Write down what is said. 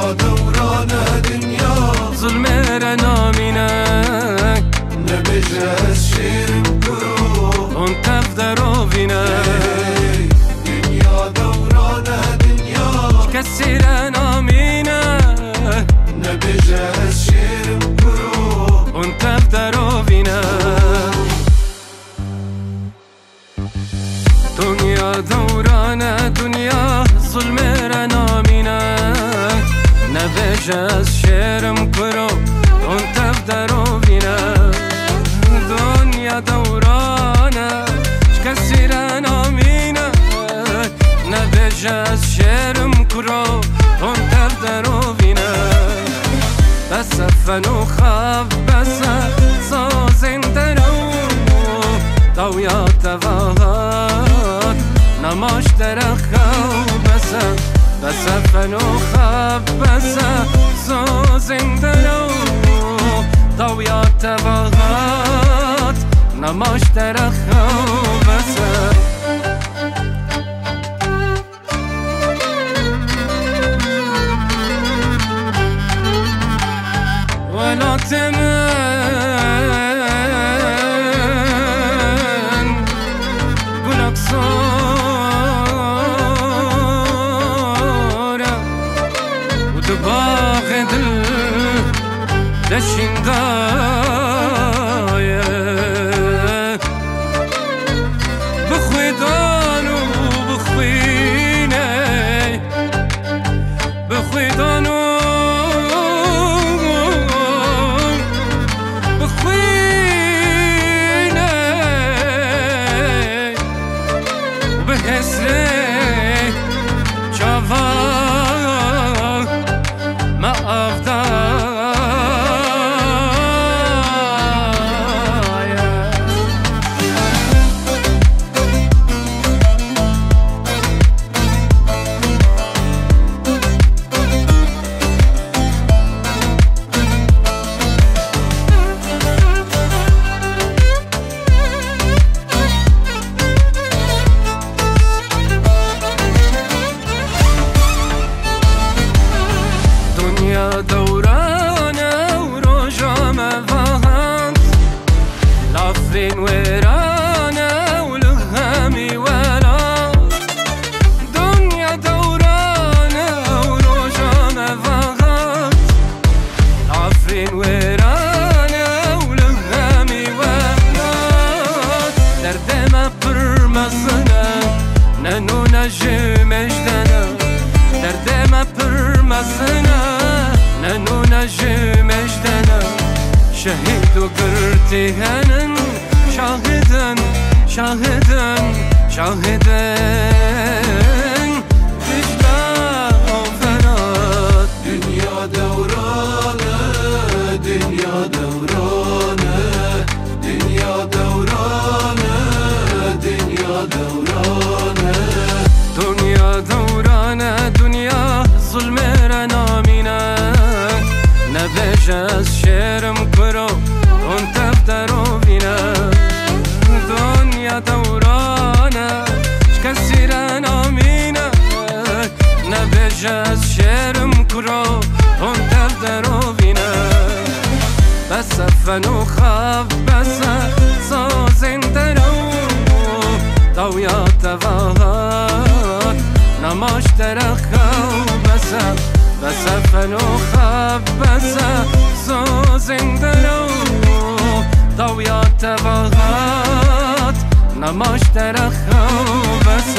دنیا دوران دنیا ظلم را نامینک نبیجه از شیرم کرو اون تف درو بینک دنیا دوران دنیا کسی را نامینک نبیجه از شیرم کرو اون تف درو بینک دنیا دوران دنیا ظلم را نامینک نبیجه از شیرم کرو اون تف درو بینک دنیا دورانه کسی را نامینک نبیجه از شیرم کرو اون تف درو بینک بس فنو خواب بس سازنده رو دویا تواهات نماش درخو بس فنو خواب بس سازنده رو دویا تواهات نماش درخو بس ولا تمن قلق صورة ودباغ دل دشين داية بخوي دانو بخويني بخوي دانو بحسرك شافاك ما أفضايا دورانه وروجا مفاهمت لافرين ويرانه ولهامي ولا دنيا دورانه وروجا مفاهمت لافرين ويرانه ولهامي ولا درد ما برمزنا ننو نجم اجدنا درد ما برمزنا ننو نجم اجدنا شهيد وقرتي هنن شاهدا شاهدا شاهدا دجلا وفرات دنیا دورانه دنیا دورانه دنیا دورانه دنیا دورانه دنیا دورانه دنیا ظلم را نامینک نبیجه از شیرم کرو اون تف درو بینک دنیا دورانه کسی را نامینک نبیجه از شیرم کرو اون تف درو بینک بس فنو خواب بس سازنده رو دویا تواهات نماش درخو بس فنو خواب بس سازنده رو دویا تواهات نماش درخو بس